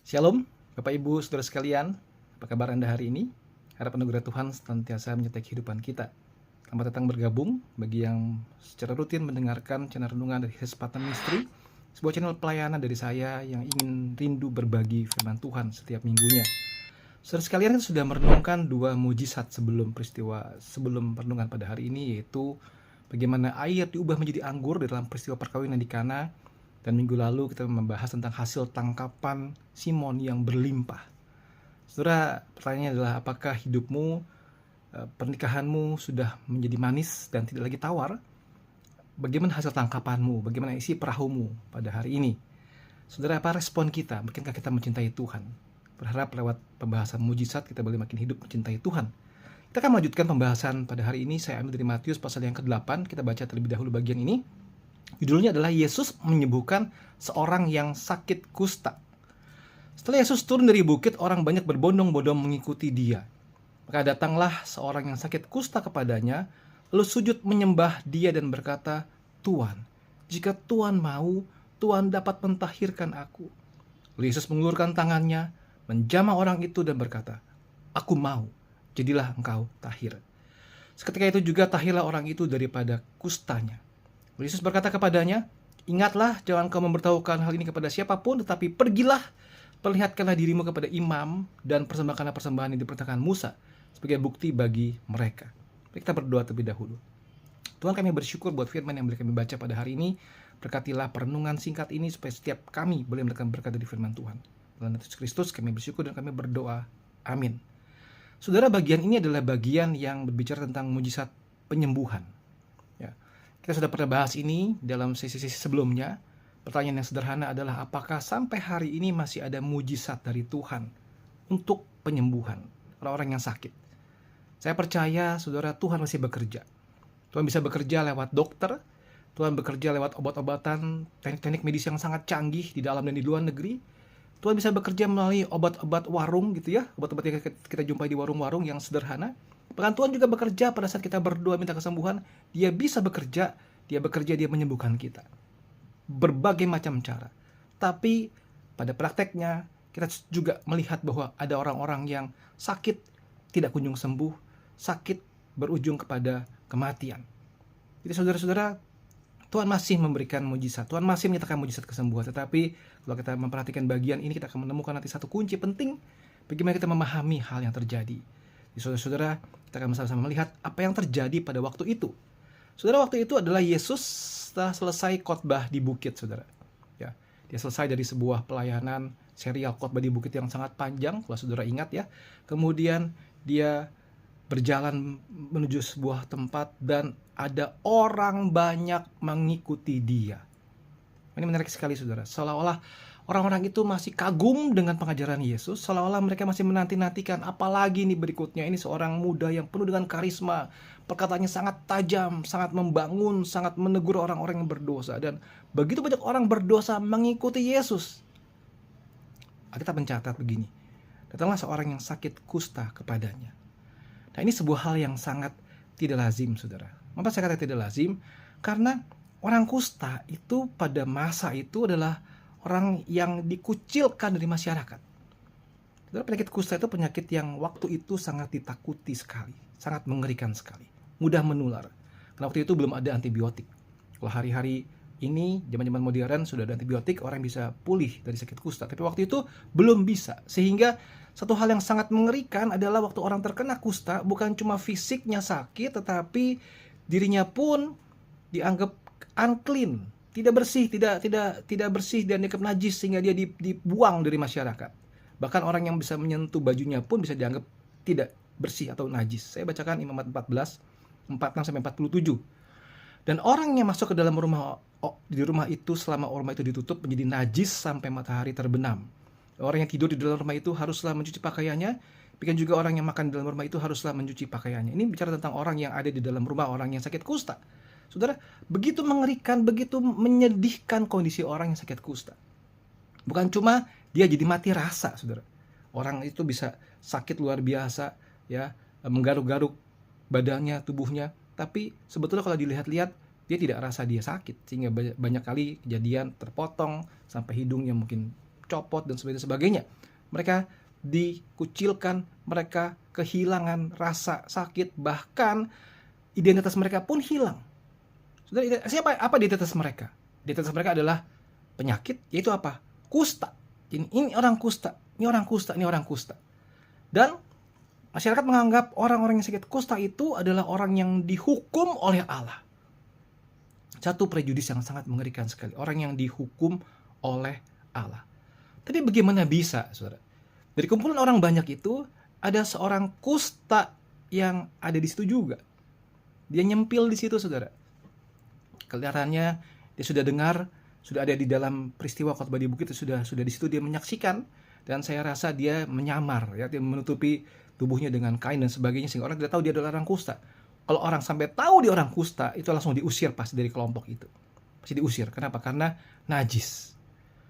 Shalom, Bapak Ibu, Saudara sekalian. Apa kabar Anda hari ini? Harap anugerah Tuhan senantiasa menyertai kehidupan kita. Selamat datang bergabung bagi yang secara rutin mendengarkan channel renungan dari Kesempatan Misteri, sebuah channel pelayanan dari saya yang ingin rindu berbagi firman Tuhan setiap minggunya. Saudara sekalian, sudah merenungkan dua mujizat sebelum renungan pada hari ini, yaitu bagaimana air diubah menjadi anggur dalam peristiwa perkawinan di Kana. Dan minggu lalu kita membahas tentang hasil tangkapan Simon yang berlimpah. Saudara, pertanyaannya adalah apakah hidupmu, pernikahanmu sudah menjadi manis dan tidak lagi tawar? Bagaimana hasil tangkapanmu? Bagaimana isi perahumu pada hari ini? Saudara, apa respon kita? Mungkinkah kita mencintai Tuhan? Berharap lewat pembahasan mujizat kita boleh makin hidup mencintai Tuhan. Kita akan melanjutkan pembahasan pada hari ini. Saya ambil dari Matius pasal yang ke-8. Kita baca terlebih dahulu bagian ini. Judulnya adalah Yesus menyembuhkan seorang yang sakit kusta. Setelah Yesus turun dari bukit, orang banyak berbondong-bondong mengikuti dia. Maka datanglah seorang yang sakit kusta kepadanya, lalu sujud menyembah dia dan berkata, "Tuan, jika Tuan mau, Tuan dapat mentahirkan aku." Lalu Yesus mengulurkan tangannya, menjamah orang itu dan berkata, "Aku mau, jadilah engkau tahir." Seketika itu juga tahirlah orang itu daripada kustanya. Yesus berkata kepadanya, "Ingatlah, jangan kau memberitahukan hal ini kepada siapapun, tetapi pergilah, perlihatkanlah dirimu kepada imam, dan persembahkanlah persembahan yang diperintahkan Musa sebagai bukti bagi mereka." Kita berdoa terlebih dahulu. Tuhan, kami bersyukur buat firman yang boleh kami baca pada hari ini. Berkatilah perenungan singkat ini supaya setiap kami boleh mendapatkan berkat dari firman Tuhan. Dalam Yesus Kristus kami bersyukur dan kami berdoa. Amin. Saudara, bagian ini adalah bagian yang berbicara tentang mujizat penyembuhan. Kita sudah pernah bahas ini dalam sesi-sesi sebelumnya. Pertanyaan yang sederhana adalah apakah sampai hari ini masih ada mujizat dari Tuhan untuk penyembuhan orang-orang yang sakit? Saya percaya, saudara, Tuhan masih bekerja. Tuhan bisa bekerja lewat dokter, Tuhan bekerja lewat obat-obatan, teknik-teknik medis yang sangat canggih di dalam dan di luar negeri. Tuhan bisa bekerja melalui obat-obat warung gitu ya, obat-obat yang kita jumpai di warung-warung yang sederhana. Bahkan Tuhan juga bekerja pada saat kita berdoa minta kesembuhan. Dia bisa bekerja, dia menyembuhkan kita. Berbagai macam cara. Tapi pada prakteknya kita juga melihat bahwa ada orang-orang yang sakit tidak kunjung sembuh, sakit berujung kepada kematian. Jadi saudara-saudara, Tuhan masih memberikan mujizat, Tuhan masih menyatakan mujizat kesembuhan. Tetapi kalau kita memperhatikan bagian ini, kita akan menemukan nanti satu kunci penting bagaimana kita memahami hal yang terjadi. Jadi saudara-saudara, kita akan bersama-sama melihat apa yang terjadi pada waktu itu. Saudara, waktu itu adalah Yesus setelah selesai khotbah di bukit, saudara. Ya, dia selesai dari sebuah pelayanan serial khotbah di bukit yang sangat panjang, kalau saudara ingat ya. Kemudian dia berjalan menuju sebuah tempat dan ada orang banyak mengikuti dia. Ini menarik sekali, saudara. Seolah-olah orang-orang itu masih kagum dengan pengajaran Yesus, seolah-olah mereka masih menanti-nantikan apalagi nih berikutnya. Ini seorang muda yang penuh dengan karisma, perkataannya sangat tajam, sangat membangun, sangat menegur orang-orang yang berdosa. Dan begitu banyak orang berdosa mengikuti Yesus. Kita mencatat begini, datanglah seorang yang sakit kusta kepadanya. Nah, ini sebuah hal yang sangat tidak lazim, saudara. Mengapa saya kata tidak lazim? Karena orang kusta itu pada masa itu adalah orang yang dikucilkan dari masyarakat. Penyakit kusta itu penyakit yang waktu itu sangat ditakuti sekali, sangat mengerikan sekali, mudah menular. Karena waktu itu belum ada antibiotik. Kalau hari-hari ini, zaman-zaman modern sudah ada antibiotik, orang bisa pulih dari sakit kusta. Tapi waktu itu belum bisa. Sehingga satu hal yang sangat mengerikan adalah waktu orang terkena kusta, bukan cuma fisiknya sakit, tetapi dirinya pun dianggap unclean, tidak bersih, tidak bersih dan dianggap najis sehingga dia dibuang dari masyarakat. Bahkan orang yang bisa menyentuh bajunya pun bisa dianggap tidak bersih atau najis. Saya bacakan Imamat 14, 46-47. Dan orang yang masuk ke dalam rumah itu selama rumah itu ditutup menjadi najis sampai matahari terbenam. Orang yang tidur di dalam rumah itu haruslah mencuci pakaiannya. Demikian juga orang yang makan di dalam rumah itu haruslah mencuci pakaiannya. Ini bicara tentang orang yang ada di dalam rumah, orang yang sakit kusta. Saudara, begitu mengerikan, begitu menyedihkan kondisi orang yang sakit kusta. Bukan cuma dia jadi mati rasa, saudara. Orang itu bisa sakit luar biasa, ya, menggaruk-garuk badannya, tubuhnya. Tapi sebetulnya kalau dilihat-lihat, dia tidak rasa dia sakit. Sehingga banyak kali kejadian terpotong, sampai hidungnya mungkin dicopot, dan sebagainya. Mereka dikucilkan, mereka kehilangan rasa sakit, bahkan identitas mereka pun hilang. Saudara, apa identitas mereka? Identitas mereka adalah penyakit, yaitu apa? Kusta. Ini orang kusta, ini orang kusta, ini orang kusta. Dan masyarakat menganggap orang-orang yang sakit kusta itu adalah orang yang dihukum oleh Allah. Satu prejudis yang sangat mengerikan sekali. Orang yang dihukum oleh Allah. Tapi bagaimana bisa, saudara? Dari kumpulan orang banyak itu, ada seorang kusta yang ada di situ juga. Dia nyempil di situ, saudara. Kelihatannya dia sudah dengar, sudah ada di dalam peristiwa khotbah di bukit, sudah di situ dia menyaksikan, dan saya rasa dia menyamar, ya, dia menutupi tubuhnya dengan kain dan sebagainya, sehingga orang tidak tahu dia adalah orang kusta. Kalau orang sampai tahu dia orang kusta, itu langsung diusir pasti dari kelompok itu. Pasti diusir. Kenapa? Karena najis.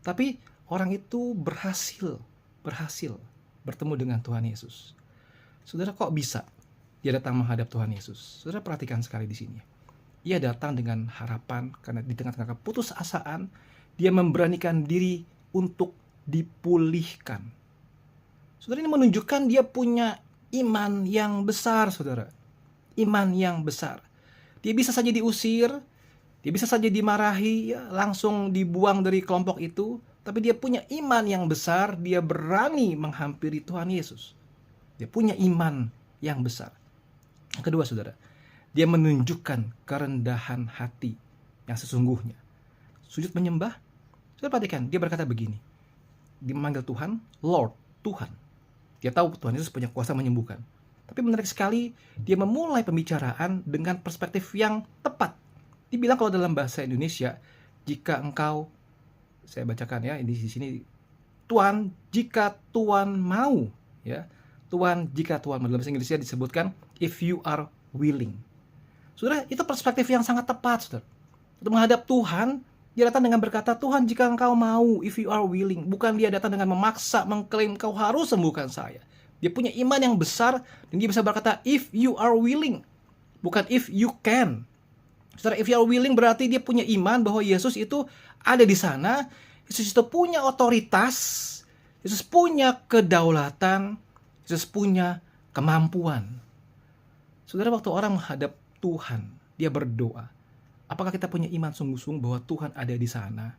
Tapi orang itu berhasil bertemu dengan Tuhan Yesus. Saudara, kok bisa dia datang menghadap Tuhan Yesus? Saudara, perhatikan sekali di sini. Ia datang dengan harapan, karena di tengah-tengah keputusasaan, dia memberanikan diri untuk dipulihkan. Saudara, ini menunjukkan dia punya iman yang besar, saudara. Iman yang besar. Dia bisa saja diusir, dia bisa saja dimarahi, ya, langsung dibuang dari kelompok itu. Tapi dia punya iman yang besar, dia berani menghampiri Tuhan Yesus. Dia punya iman yang besar. Yang kedua, saudara, dia menunjukkan kerendahan hati yang sesungguhnya. Sujud menyembah. Saudara, perhatikan, dia berkata begini. Dia memanggil Tuhan, Lord, Tuhan. Dia tahu Tuhan Yesus punya kuasa menyembuhkan. Tapi menarik sekali, dia memulai pembicaraan dengan perspektif yang tepat. Dibilang kalau dalam bahasa Indonesia, jika engkau, saya bacakan ya, di sini, Tuhan, jika Tuhan mau, ya, Tuhan, jika Tuhan mau. Dalam bahasa Inggrisnya disebutkan, if you are willing. Saudara, itu perspektif yang sangat tepat, saudara. Untuk menghadap Tuhan, dia datang dengan berkata, Tuhan, jika engkau mau, if you are willing. Bukan dia datang dengan memaksa, mengklaim kau harus sembuhkan saya. Dia punya iman yang besar, dan dia bisa berkata, if you are willing. Bukan if you can. Saudara, if you are willing berarti dia punya iman bahwa Yesus itu ada di sana. Yesus itu punya otoritas. Yesus punya kedaulatan. Yesus punya kemampuan. Saudara, waktu orang menghadap Tuhan, dia berdoa. Apakah kita punya iman sungguh-sungguh bahwa Tuhan ada di sana?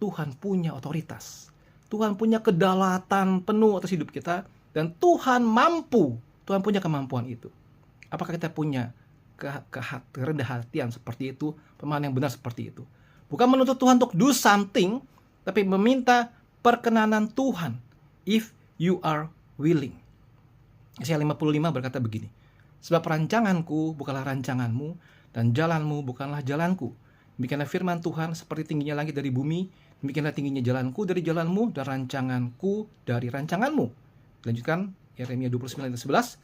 Tuhan punya otoritas. Tuhan punya kedaulatan penuh atas hidup kita. Dan Tuhan mampu. Tuhan punya kemampuan itu. Apakah kita punya kerendah hatian seperti itu? Pemahaman yang benar seperti itu. Bukan menuntut Tuhan untuk do something, tapi meminta perkenanan Tuhan. If you are willing. Yesaya 55 berkata begini. Sebab rancanganku bukanlah rancanganmu, dan jalanmu bukanlah jalanku. Demikianlah firman Tuhan, seperti tingginya langit dari bumi, demikianlah tingginya jalanku dari jalanmu, dan rancanganku dari rancanganmu. Dilanjutkan, Yeremia 29:11.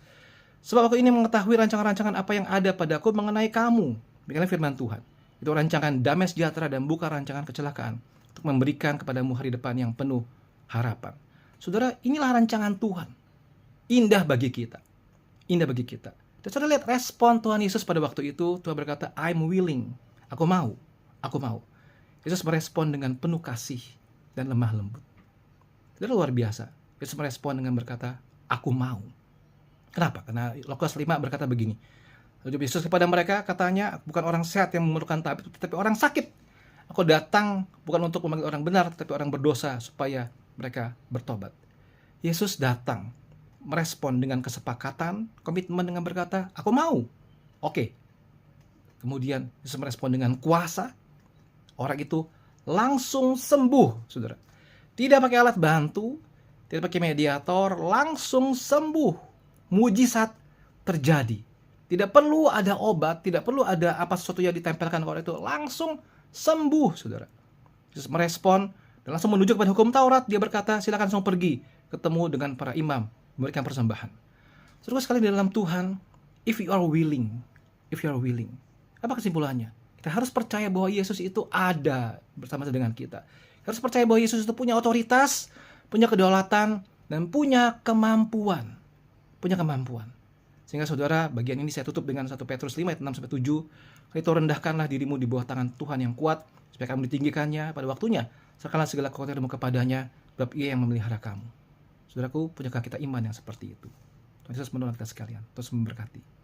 Sebab aku ini mengetahui rancangan-rancangan apa yang ada padaku mengenai kamu. Demikianlah firman Tuhan. Itu rancangan damai sejahtera dan bukan rancangan kecelakaan, untuk memberikan kepadamu hari depan yang penuh harapan. Saudara, inilah rancangan Tuhan. Indah bagi kita. Indah bagi kita. Dan saudara lihat respon Tuhan Yesus pada waktu itu. Tuhan berkata, I'm willing. Aku mau. Aku mau. Yesus merespon dengan penuh kasih dan lemah lembut. Itu luar biasa. Yesus merespon dengan berkata, aku mau. Kenapa? Karena Lukas 5 berkata begini. Lalu Yesus kepada mereka katanya, bukan orang sehat yang memerlukan tabib, tetapi orang sakit. Aku datang bukan untuk memanggil orang benar, tetapi orang berdosa supaya mereka bertobat. Yesus datang merespon dengan kesepakatan, komitmen dengan berkata, aku mau. Oke. Kemudian Yesus merespon dengan kuasa. Orang itu langsung sembuh, saudara. Tidak pakai alat bantu, tidak pakai mediator, langsung sembuh. Mujizat terjadi. Tidak perlu ada obat, tidak perlu ada apa sesuatu yang ditempelkan ke orang itu. Langsung sembuh, saudara. Yesus merespon dan langsung menuju kepada hukum Taurat. Dia berkata, silakan langsung pergi ketemu dengan para imam, memberikan persembahan. Saudara sekali dalam Tuhan, if you are willing, apa kesimpulannya? Kita harus percaya bahwa Yesus itu ada bersama dengan kita. Kita harus percaya bahwa Yesus itu punya otoritas, punya kedaulatan, dan punya kemampuan. Sehingga saudara, bagian ini saya tutup dengan 1 Petrus 5 ayat 6-7. Itu rendahkanlah dirimu di bawah tangan Tuhan yang kuat, supaya kamu ditinggikannya pada waktunya. Serahkanlah segala kekhawatiranmu kepadanya, sebab Ia yang memelihara kamu. Saudaraku, punyakah kita iman yang seperti itu? Tuhan Yesus menolong kita sekalian. Terus memberkati.